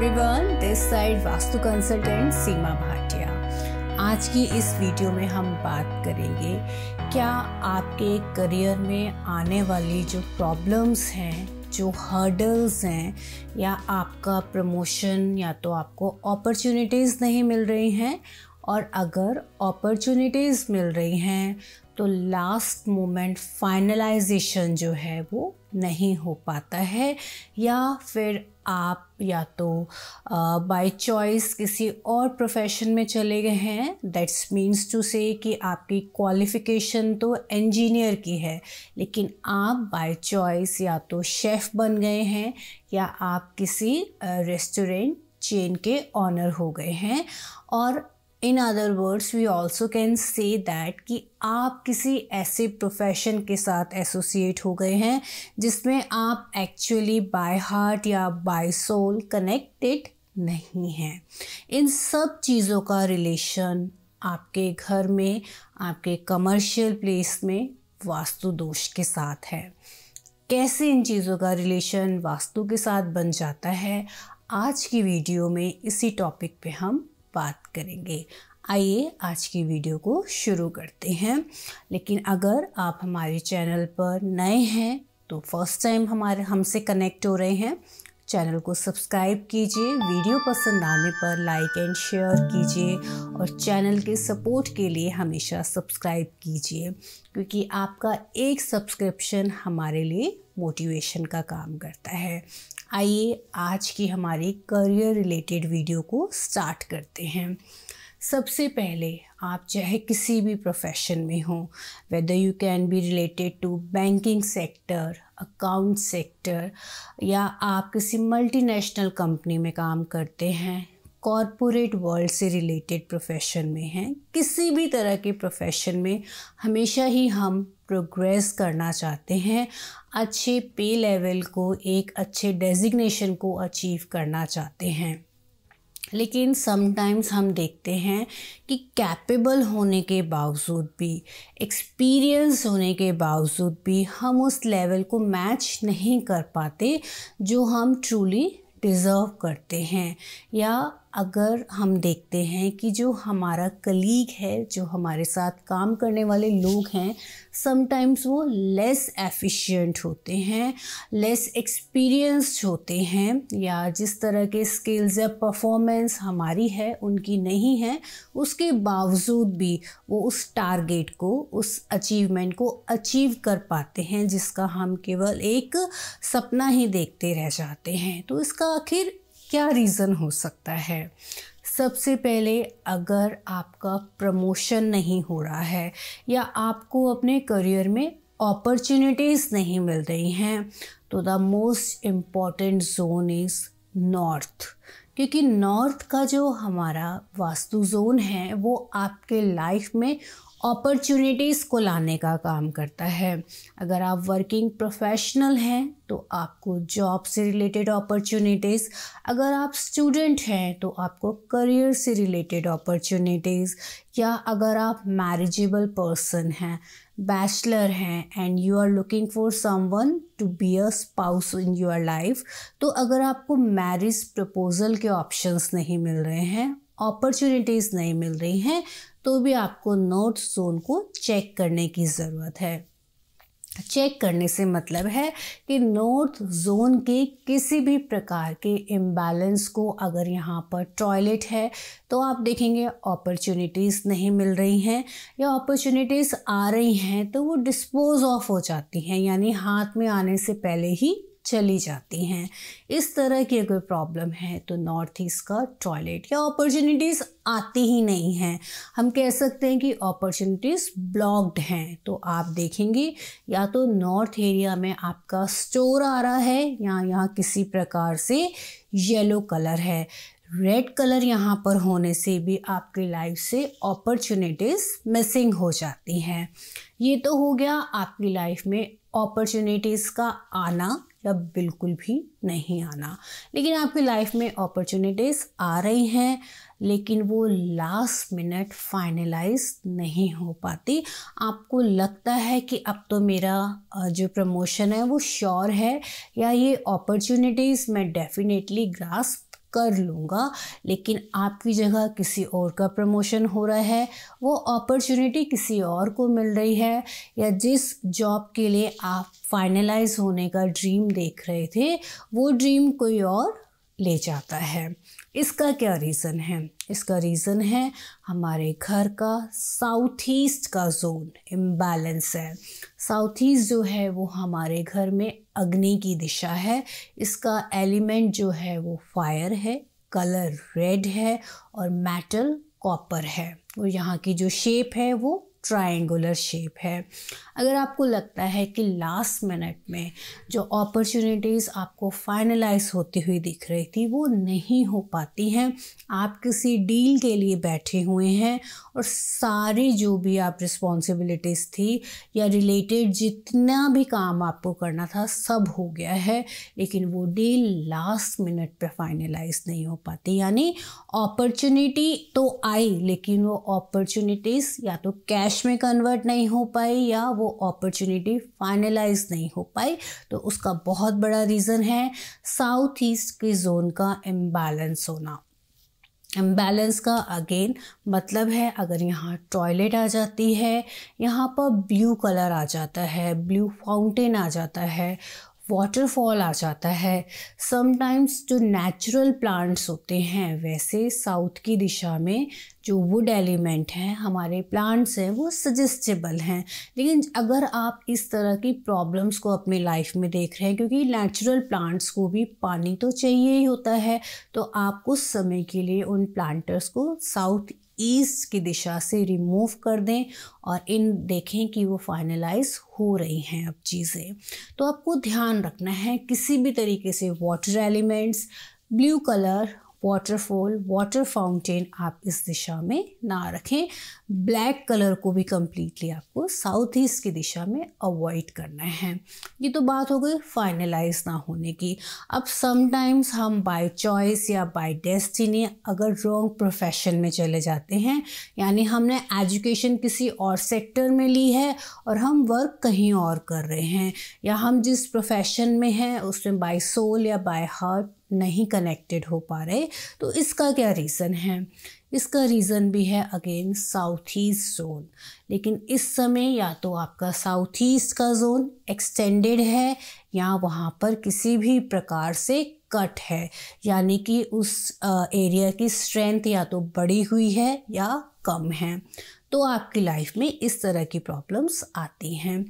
Everyone, this side vastu consultant Seema Bhatia. आज की इस वीडियो में हम बात करेंगे क्या आपके करियर में आने वाली जो प्रॉब्लम्स हैं, जो हर्डल्स हैं, या आपका प्रमोशन या तो आपको अपॉर्चुनिटीज़ नहीं मिल रही हैं, और अगर अपॉर्चुनिटीज़ मिल रही हैं तो लास्ट मोमेंट फाइनलाइजेशन जो है वो नहीं हो पाता है, या फिर आप या तो बाय चॉइस किसी और प्रोफेशन में चले गए हैं। दैट्स मीन्स टू से कि आपकी क्वालिफ़िकेशन तो इंजीनियर की है, लेकिन आप बाय चॉइस या तो शेफ़ बन गए हैं या आप किसी रेस्टोरेंट चेन के ऑनर हो गए हैं। और in other words we also can say that कि आप किसी ऐसे प्रोफेशन के साथ एसोसिएट हो गए हैं जिसमें आप एक्चुअली बाय हार्ट या बाय सोल कनेक्टेड नहीं हैं। इन सब चीज़ों का रिलेशन आपके घर में, आपके कमर्शियल प्लेस में वास्तु दोष के साथ है। कैसे इन चीज़ों का रिलेशन वास्तु के साथ बन जाता है, आज की वीडियो में इसी टॉपिक पे हम बात करेंगे। आइए आज की वीडियो को शुरू करते हैं। लेकिन अगर आप हमारे चैनल पर नए हैं तो फर्स्ट टाइम हमसे कनेक्ट हो रहे हैं, चैनल को सब्सक्राइब कीजिए, वीडियो पसंद आने पर लाइक एंड शेयर कीजिए, और चैनल के सपोर्ट के लिए हमेशा सब्सक्राइब कीजिए, क्योंकि आपका एक सब्सक्रिप्शन हमारे लिए मोटिवेशन का काम करता है। आइए आज की हमारी करियर रिलेटेड वीडियो को स्टार्ट करते हैं। सबसे पहले आप चाहे किसी भी प्रोफेशन में हो, whether you can be related to banking sector, account sector, या आप किसी मल्टीनेशनल कंपनी में काम करते हैं, कॉरपोरेट वर्ल्ड से रिलेटेड प्रोफेशन में हैं, किसी भी तरह के प्रोफेशन में हमेशा ही हम प्रोग्रेस करना चाहते हैं, अच्छे पे लेवल को, एक अच्छे डेजिग्नेशन को अचीव करना चाहते हैं। लेकिन समटाइम्स हम देखते हैं कि कैपेबल होने के बावजूद भी, एक्सपीरियंस होने के बावजूद भी हम उस लेवल को मैच नहीं कर पाते जो हम ट्रूली डिज़र्व करते हैं। या अगर हम देखते हैं कि जो हमारा कलीग है, जो हमारे साथ काम करने वाले लोग हैं, समटाइम्स वो लेस एफिशिएंट होते हैं, लेस एक्सपीरियंस्ड होते हैं, या जिस तरह के स्किल्स या परफॉर्मेंस हमारी है उनकी नहीं है, उसके बावजूद भी वो उस टारगेट को, उस अचीवमेंट को अचीव कर पाते हैं जिसका हम केवल एक सपना ही देखते रह जाते हैं। तो इसका आखिर क्या रीज़न हो सकता है? सबसे पहले, अगर आपका प्रमोशन नहीं हो रहा है या आपको अपने करियर में अपॉर्चुनिटीज़ नहीं मिल रही हैं, तो the most important zone is north. क्योंकि नॉर्थ का जो हमारा वास्तु जोन है वो आपके लाइफ में अपॉर्चुनिटीज़ को लाने का काम करता है। अगर आप वर्किंग प्रोफेशनल हैं तो आपको जॉब से रिलेटेड अपॉर्चुनिटीज़, अगर आप स्टूडेंट हैं तो आपको करियर से रिलेटेड अपॉर्चुनिटीज़, या अगर आप मैरिजेबल पर्सन हैं, बैचलर हैं, and you are looking for someone to be a spouse in your life, तो अगर आपको मैरिज प्रपोजल के ऑप्शंस नहीं मिल रहे हैं, अपॉर्चुनिटीज़ नहीं मिल रही हैं, तो भी आपको नॉर्थ जोन को चेक करने की ज़रूरत है। चेक करने से मतलब है कि नॉर्थ जोन के किसी भी प्रकार के इम्बैलेंस को, अगर यहाँ पर टॉयलेट है तो आप देखेंगे अपॉर्चुनिटीज़ नहीं मिल रही हैं, या अपॉर्चुनिटीज़ आ रही हैं तो वो डिस्पोज ऑफ हो जाती हैं, यानी हाथ में आने से पहले ही चली जाती हैं। इस तरह की अगर प्रॉब्लम है तो नॉर्थ ईस्ट का टॉयलेट, या अपॉर्चुनिटीज़ आती ही नहीं हैं, हम कह सकते हैं कि अपॉर्चुनिटीज़ ब्लॉक्ड हैं, तो आप देखेंगे या तो नॉर्थ एरिया में आपका स्टोर आ रहा है, या यहाँ किसी प्रकार से येलो कलर है। रेड कलर यहाँ पर होने से भी आपकी लाइफ से अपॉर्चुनिटीज़ मिसिंग हो जाती हैं। ये तो हो गया आपकी लाइफ में अपॉर्चुनिटीज़ का आना या बिल्कुल भी नहीं आना। लेकिन आपकी लाइफ में अपॉर्चुनिटीज़ आ रही हैं, लेकिन वो लास्ट मिनट फाइनलाइज नहीं हो पाती। आपको लगता है कि अब तो मेरा जो प्रमोशन है वो श्योर है, या ये अपॉर्चुनिटीज़ मैं डेफिनेटली ग्रास्प कर लूँगा, लेकिन आपकी जगह किसी और का प्रमोशन हो रहा है, वो अपॉर्चुनिटी किसी और को मिल रही है, या जिस जॉब के लिए आप फाइनलाइज होने का ड्रीम देख रहे थे वो ड्रीम कोई और ले जाता है। इसका क्या रीज़न है? इसका रीज़न है हमारे घर का साउथ ईस्ट का जोन इम्बैलेंस है। साउथ ईस्ट जो है वो हमारे घर में अग्नि की दिशा है। इसका एलिमेंट जो है वो फायर है, कलर रेड है और मेटल कॉपर है, और यहाँ की जो शेप है वो ट्रायंगुलर शेप है। अगर आपको लगता है कि लास्ट मिनट में जो अपॉर्चुनिटीज़ आपको फाइनलाइज होती हुई दिख रही थी वो नहीं हो पाती हैं, आप किसी डील के लिए बैठे हुए हैं और सारी जो भी आप रिस्पॉन्सिबिलिटीज़ थी या रिलेटेड जितना भी काम आपको करना था सब हो गया है, लेकिन वो डील लास्ट मिनट पे फाइनलाइज नहीं हो पाती, यानी अपॉर्चुनिटी तो आई लेकिन वो अपॉर्चुनिटीज़ या तो कैश में कन्वर्ट नहीं हो पाई या वो अपॉर्चुनिटी फाइनलाइज नहीं हो पाई। तो उसका बहुत बड़ा रीज़न है साउथ ईस्ट के जोन का इम्बैलेंस होना। इम्बैलेंस का अगेन मतलब है, अगर यहाँ टॉयलेट आ जाती है, यहाँ पर ब्लू कलर आ जाता है, ब्लू फाउंटेन आ जाता है, वाटरफॉल आ जाता है, समटाइम्स जो नेचुरल प्लांट्स होते हैं, वैसे साउथ की दिशा में जो वुड एलिमेंट हैं, हमारे प्लांट्स हैं, वो सजेस्टेबल हैं। लेकिन अगर आप इस तरह की प्रॉब्लम्स को अपनी लाइफ में देख रहे हैं, क्योंकि नेचुरल प्लांट्स को भी पानी तो चाहिए ही होता है, तो आप कुछ समय के लिए उन प्लांटर्स को साउथ ईस्ट की दिशा से रिमूव कर दें और इन देखें कि वो फाइनलाइज हो रही हैं अब चीज़ें। तो आपको ध्यान रखना है किसी भी तरीके से water elements, blue colour, waterfall, water fountain आप इस दिशा में ना रखें। ब्लैक कलर को भी कम्प्लीटली आपको साउथ ईस्ट की दिशा में अवॉइड करना है। ये तो बात हो गई फाइनलाइज ना होने की। अब समटाइम्स हम बाय चॉइस या बाय डेस्टिनी अगर रॉन्ग प्रोफेशन में चले जाते हैं, यानी हमने एजुकेशन किसी और सेक्टर में ली है और हम वर्क कहीं और कर रहे हैं, या हम जिस प्रोफेशन में हैं उसमें बाय सोल या बाय हार्ट नहीं कनेक्टेड हो पा रहे, तो इसका क्या रीज़न है? इसका रीज़न भी है अगेन साउथ ईस्ट जोन। लेकिन इस समय या तो आपका साउथ ईस्ट का जोन एक्सटेंडेड है या वहाँ पर किसी भी प्रकार से कट है, यानी कि उस एरिया की स्ट्रेंथ या तो बढ़ी हुई है या कम है, तो आपकी लाइफ में इस तरह की प्रॉब्लम्स आती हैं।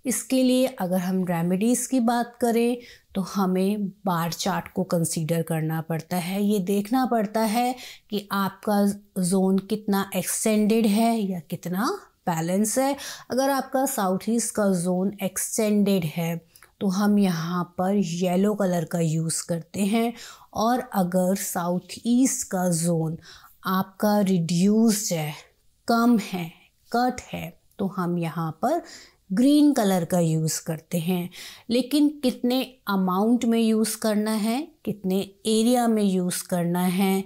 इसके लिए अगर हम रेमेडीज़ की बात करें तो हमें बार चार्ट को कंसीडर करना पड़ता है। ये देखना पड़ता है कि आपका जोन कितना एक्सटेंडेड है या कितना बैलेंस है। अगर आपका साउथ ईस्ट का जोन एक्सटेंडेड है तो हम यहाँ पर येलो कलर का यूज़ करते हैं, और अगर साउथ ईस्ट का जोन आपका रिड्यूस्ड है, कम है, कट है, तो हम यहाँ पर ग्रीन कलर का यूज़ करते हैं। लेकिन कितने अमाउंट में यूज़ करना है, कितने एरिया में यूज़ करना है,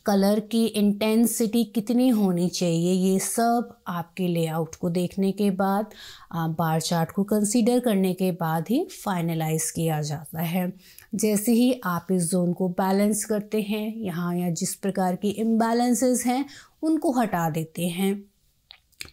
कलर की इंटेंसिटी कितनी होनी चाहिए, ये सब आपके लेआउट को देखने के बाद, बार चार्ट को कंसीडर करने के बाद ही फाइनलाइज किया जाता है। जैसे ही आप इस जोन को बैलेंस करते हैं, यहाँ या जिस प्रकार की इम्बैलेंसेस हैं उनको हटा देते हैं,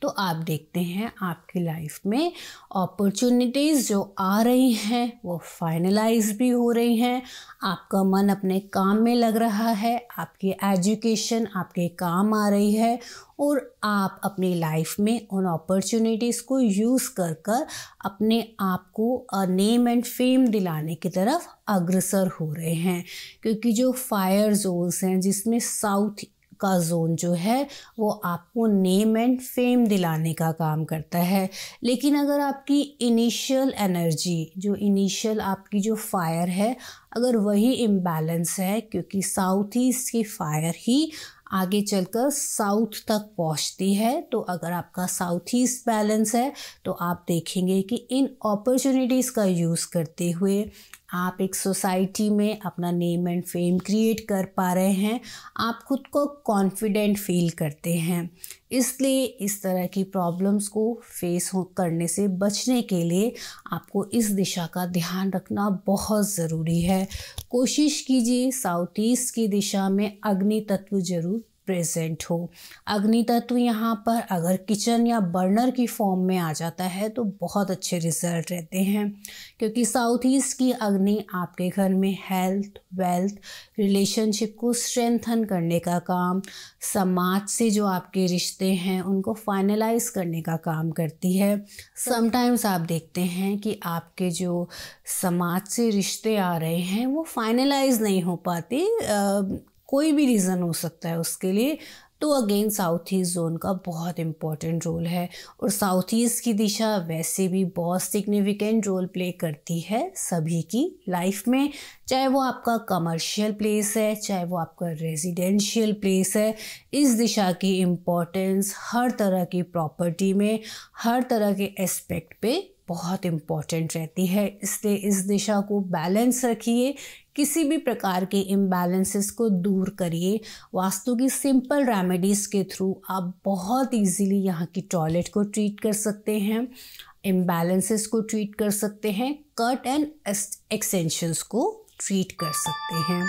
तो आप देखते हैं आपकी लाइफ में अपॉर्चुनिटीज़ जो आ रही हैं वो फाइनलाइज भी हो रही हैं। आपका मन अपने काम में लग रहा है, आपकी एजुकेशन आपके काम आ रही है, और आप अपनी लाइफ में उन अपॉर्चुनिटीज़ को यूज़ कर कर अपने आप को नेम एंड फेम दिलाने की तरफ अग्रसर हो रहे हैं। क्योंकि जो फायर जोन्स हैं, जिसमें साउथ का जोन जो है वो आपको नेम एंड फेम दिलाने का काम करता है। लेकिन अगर आपकी इनिशियल एनर्जी, जो इनिशियल आपकी जो फायर है, अगर वही इम्बैलेंस है, क्योंकि साउथ ईस्ट की फायर ही आगे चलकर साउथ तक पहुंचती है, तो अगर आपका साउथ ईस्ट बैलेंस है तो आप देखेंगे कि इन अपॉर्चुनिटीज़ का यूज़ करते हुए आप एक सोसाइटी में अपना नेम एंड फेम क्रिएट कर पा रहे हैं, आप खुद को कॉन्फिडेंट फील करते हैं। इसलिए इस तरह की प्रॉब्लम्स को फेस करने से बचने के लिए आपको इस दिशा का ध्यान रखना बहुत ज़रूरी है। कोशिश कीजिए साउथ ईस्ट की दिशा में अग्नि तत्व जरूर प्रेजेंट हो। अग्नि तत्व यहाँ पर अगर किचन या बर्नर की फॉर्म में आ जाता है तो बहुत अच्छे रिजल्ट रहते हैं, क्योंकि साउथ ईस्ट की अग्नि आपके घर में हेल्थ, वेल्थ, रिलेशनशिप को स्ट्रेंथन करने का काम, समाज से जो आपके रिश्ते हैं उनको फाइनलाइज करने का काम करती है। समटाइम्स आप देखते हैं कि आपके जो समाज से रिश्ते आ रहे हैं वो फाइनलाइज नहीं हो पाते, कोई भी रीज़न हो सकता है उसके लिए। तो अगेन साउथ ईस्ट जोन का बहुत इम्पॉर्टेंट रोल है, और साउथ ईस्ट की दिशा वैसे भी बहुत सिग्निफिकेंट रोल प्ले करती है सभी की लाइफ में, चाहे वो आपका कमर्शियल प्लेस है, चाहे वो आपका रेजिडेंशियल प्लेस है। इस दिशा की इम्पोर्टेंस हर तरह की प्रॉपर्टी में, हर तरह के एस्पेक्ट पे बहुत इम्पॉर्टेंट रहती है। इसलिए इस दिशा को बैलेंस रखिए, किसी भी प्रकार के इम्बैलेंसेस को दूर करिए। वास्तु की सिंपल रेमेडीज़ के थ्रू आप बहुत इजीली यहाँ की टॉयलेट को ट्रीट कर सकते हैं, इम्बैलेंसेस को ट्रीट कर सकते हैं, कट एंड एक्सटेंशंस को ट्रीट कर सकते हैं।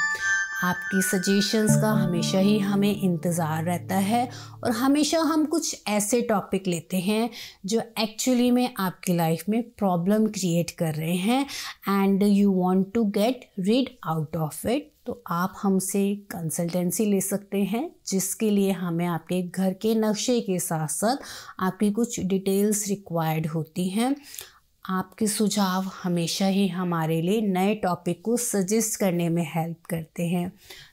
आपकी सजेशंस का हमेशा ही हमें इंतज़ार रहता है, और हमेशा हम कुछ ऐसे टॉपिक लेते हैं जो एक्चुअली में आपकी लाइफ में प्रॉब्लम क्रिएट कर रहे हैं and you want to get rid out of it. तो आप हमसे कंसल्टेंसी ले सकते हैं, जिसके लिए हमें आपके घर के नक्शे के साथ साथ आपकी कुछ डिटेल्स रिक्वायर्ड होती हैं। आपके सुझाव हमेशा ही हमारे लिए नए टॉपिक को सजेस्ट करने में हेल्प करते हैं।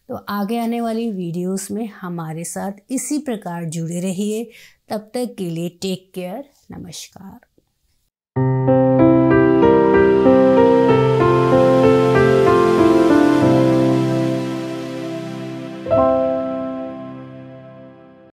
तो आगे आने वाली वीडियोस में हमारे साथ इसी प्रकार जुड़े रहिए। तब तक के लिए टेक केयर, नमस्कार।